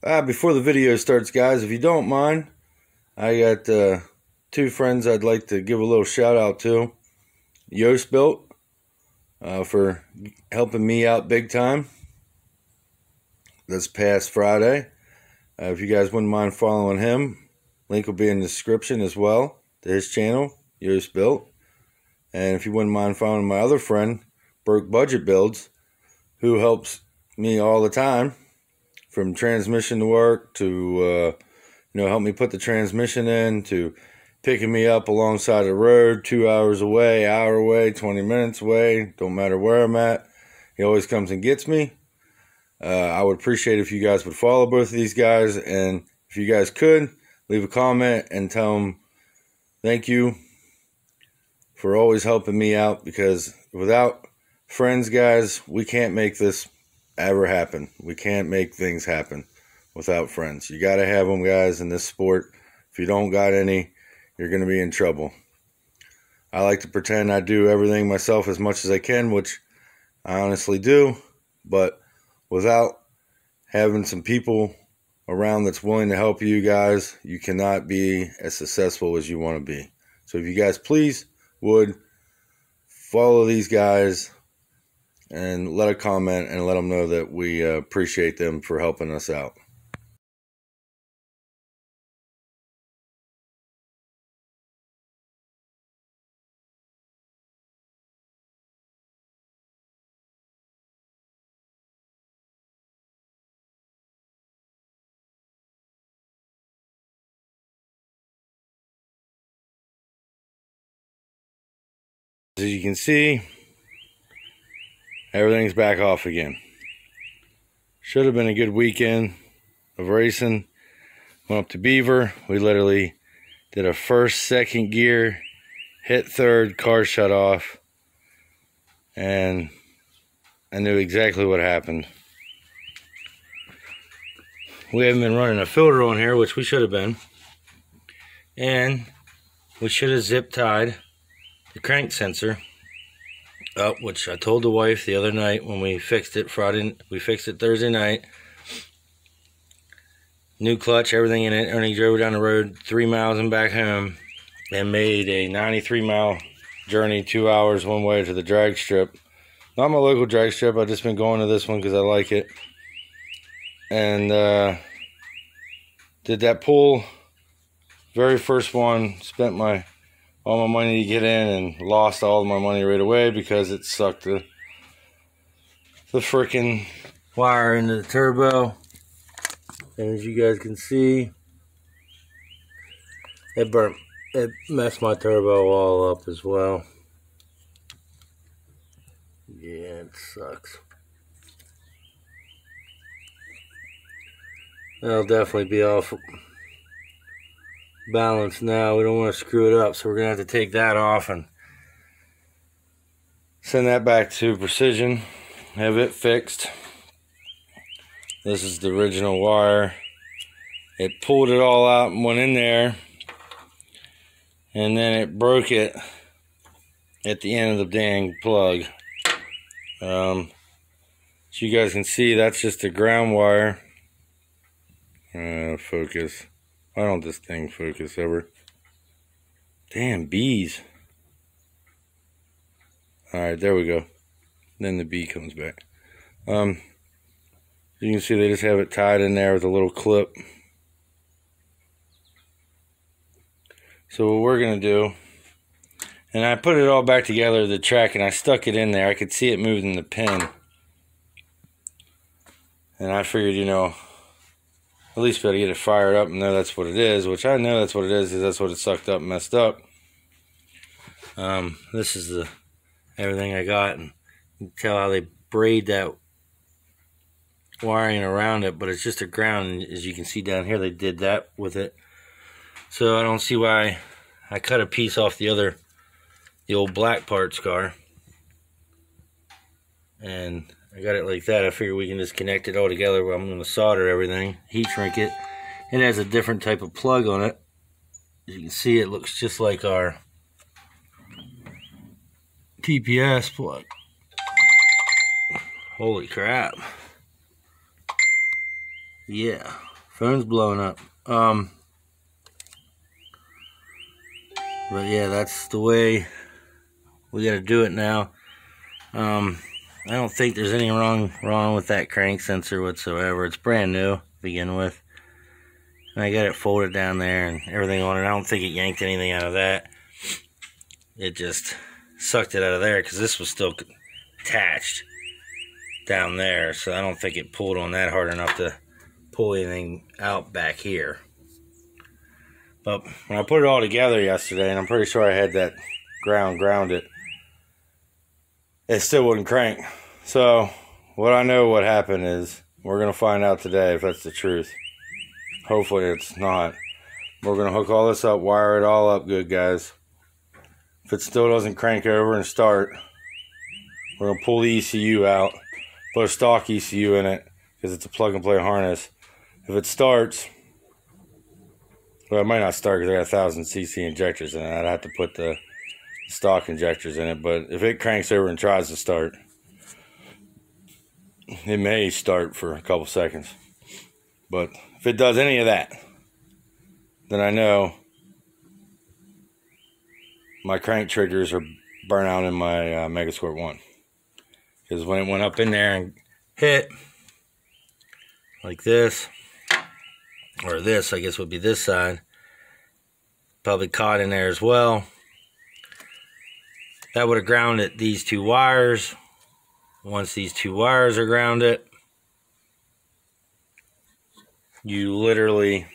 Before the video starts, guys, if you don't mind, I got two friends I'd like to give a little shout out to. Shoutouts for helping me out big time this past Friday. If you guys wouldn't mind following him, link will be in the description as well to his channel, Shoutouts. And if you wouldn't mind following my other friend, Broke Budget Builds, who helps me all the time, from transmission to work to help me put the transmission in, to picking me up alongside the road 2 hours away, hour away, 20 minutes away, don't matter where I'm at. He always comes and gets me. I would appreciate if you guys would follow both of these guys, and if you guys could, leave a comment and tell them thank you for always helping me out, because without friends, guys, we can't make this ever happen. We can't make things happen without friends. You got to have them, guys, in this sport. If you don't got any, you're going to be in trouble. I like to pretend I do everything myself as much as I can, which I honestly do, but without having some people around that's willing to help you guys, you cannot be as successful as you want to be. So if you guys please would follow these guys and let a comment and let them know that we appreciate them for helping us out. As you can see, everything's back off again. Should have been a good weekend of racing. Went up to Beaver. We literally did a first, second gear, hit third, car shut off, and I knew exactly what happened. We haven't been running a filter on here, which we should have been, and we should have zip tied the crank sensor up, which I told the wife the other night when we fixed it Thursday night. New clutch, everything in it. Ernie drove down the road 3 miles and back home and made a 93-mile journey, 2 hours one way to the drag strip. Not my local drag strip, I've just been going to this one because I like it. And did that pull, very first one, spent all my money to get in and lost all of my money right away because it sucked the freaking wire into the turbo. And as you guys can see, it messed my turbo all up as well. Yeah, it sucks. That'll definitely be off balance now. We don't want to screw it up, so we're gonna have to take that off and send that back to Precision, have it fixed. This is the original wire. It pulled it all out and went in there, and then it broke it at the end of the dang plug. So you guys can see, that's just a ground wire. Focus. Why don't this thing focus ever? Damn, bees. Alright, there we go. Then the bee comes back. You can see they just have it tied in there with a little clip. So what we're going to do, and I put it all back together, the track, and I stuck it in there. I could see it moving the pin. And I figured, at least be able to get it fired up and know that's what it is, which I know that's what it is because that's what it sucked up and messed up. This is everything I got, and you can tell how they braid that wiring around it, but it's just a ground, and as you can see down here, they did that with it. So I don't see why. I cut a piece off the old black parts car, and I got it like that. I figure we can just connect it all together. I'm going to solder everything, heat shrink it. It has a different type of plug on it. As you can see, it looks just like our TPS plug. Holy crap. Yeah. Phone's blowing up. But yeah, that's the way we gotta do it now. I don't think there's anything wrong with that crank sensor whatsoever. It's brand new to begin with. And I got it folded down there and everything on it. I don't think it yanked anything out of that. It just sucked it out of there because this was still attached down there. So I don't think it pulled on that hard enough to pull anything out back here. But when I put it all together yesterday, and I'm pretty sure I had that grounded, it still wouldn't crank. So what I know what happened is, we're going to find out today if that's the truth. Hopefully it's not. We're going to hook all this up, wire it all up good, guys. If it still doesn't crank over and start, we're going to pull the ECU out, put a stock ECU in it, because it's a plug and play harness. If it starts, well, it might not start because I got 1000cc injectors in it. I'd have to put the stock injectors in it, but if it cranks over and tries to start, it may start for a couple seconds. But if it does any of that, then I know my crank triggers are burnt out in my Megasquirt 1. Because when it went up in there and hit, like this, or this, I guess would be this side, probably caught in there as well. That would have grounded these two wires. Once these two wires are grounded, you literally,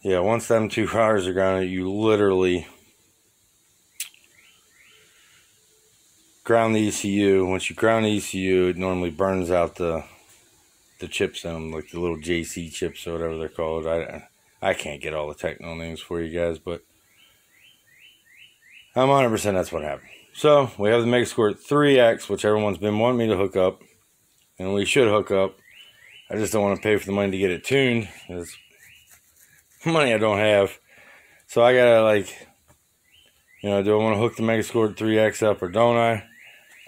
yeah, once them two wires are grounded, you literally ground the ECU. Once you ground the ECU, it normally burns out the chips in them, like the little JC chips or whatever they're called. I can't get all the technical names for you guys, but I'm 100% that's what happened. So we have the Megasquirt 3X, which everyone's been wanting me to hook up, and we should hook up. I just don't want to pay for the money to get it tuned. It's money I don't have. So I gotta, like, you know, do I want to hook the Megasquirt 3X up or don't I?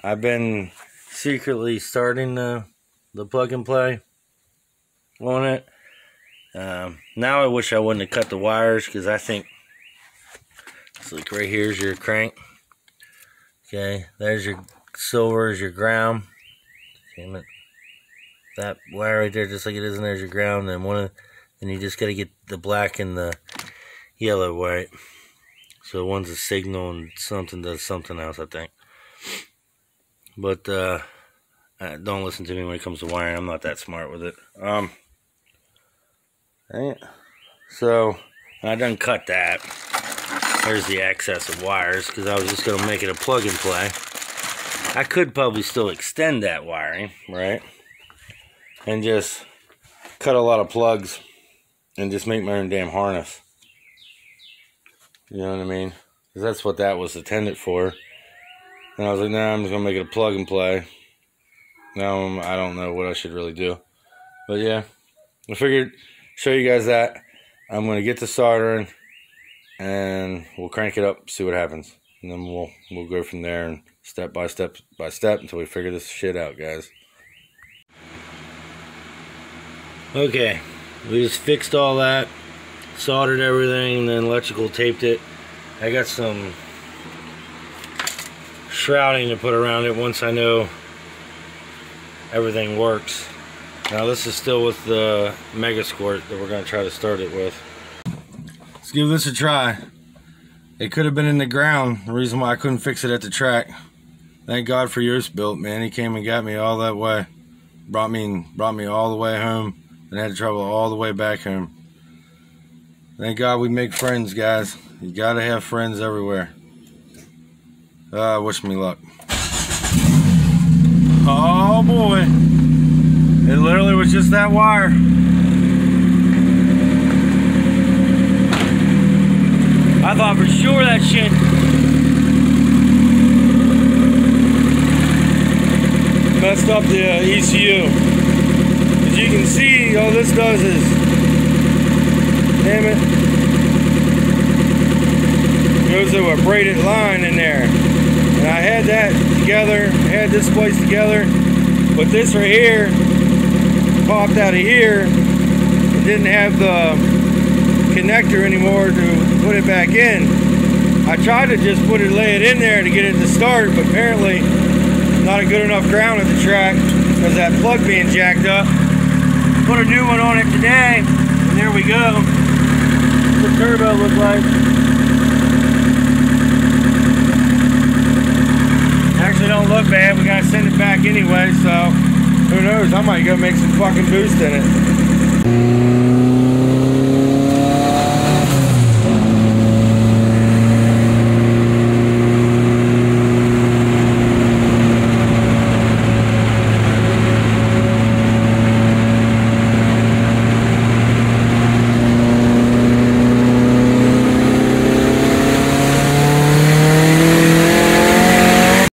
I've been secretly starting the plug and play on it. Now I wish I wouldn't have cut the wires, because I think it's like right here's your crank. Okay, there's your silver, is your ground. Damn it. That wire right there, just like it is, and there's your ground. And then you just gotta get the black and the yellow white. So one's a signal and something does something else, I think. But don't listen to me when it comes to wiring. I'm not that smart with it. So I done cut that. There's the excess of wires, because I was just going to make it a plug and play. I could probably still extend that wiring, right? And just cut a lot of plugs and just make my own damn harness. You know what I mean? Because that's what that was intended for. And I was like, nah, I'm just going to make it a plug and play. Now I don't know what I should really do. But yeah, I figured show you guys that. I'm going to get the soldering, and we'll crank it up, see what happens. And then we'll go from there, and step by step until we figure this shit out, guys. Okay, we just fixed all that, soldered everything, and then electrical taped it. I got some shrouding to put around it once I know everything works. Now this is still with the Megasquirt that we're going to try to start it with. Let's give this a try. It could have been in the ground, the reason why I couldn't fix it at the track. Thank God for Yoast-Built, man. He came and got me all that way. Brought me all the way home, and had to travel all the way back home. Thank God we make friends, guys. You gotta have friends everywhere. Wish me luck. Oh boy. It literally was just that wire. I thought for sure that shit messed up the ECU. As you can see, all this does is, damn it, goes to a braided line in there. And I had that together, had this place together, but this right here popped out of here. It didn't have the connector anymore to put it back in. I tried to just lay it in there to get it to start, but apparently not a good enough ground at the track because that plug being jacked up. Put a new one on it today, and there we go. What's the turbo look like? Actually don't look bad. We gotta send it back anyway, so who knows? I might go make some fucking boost in it.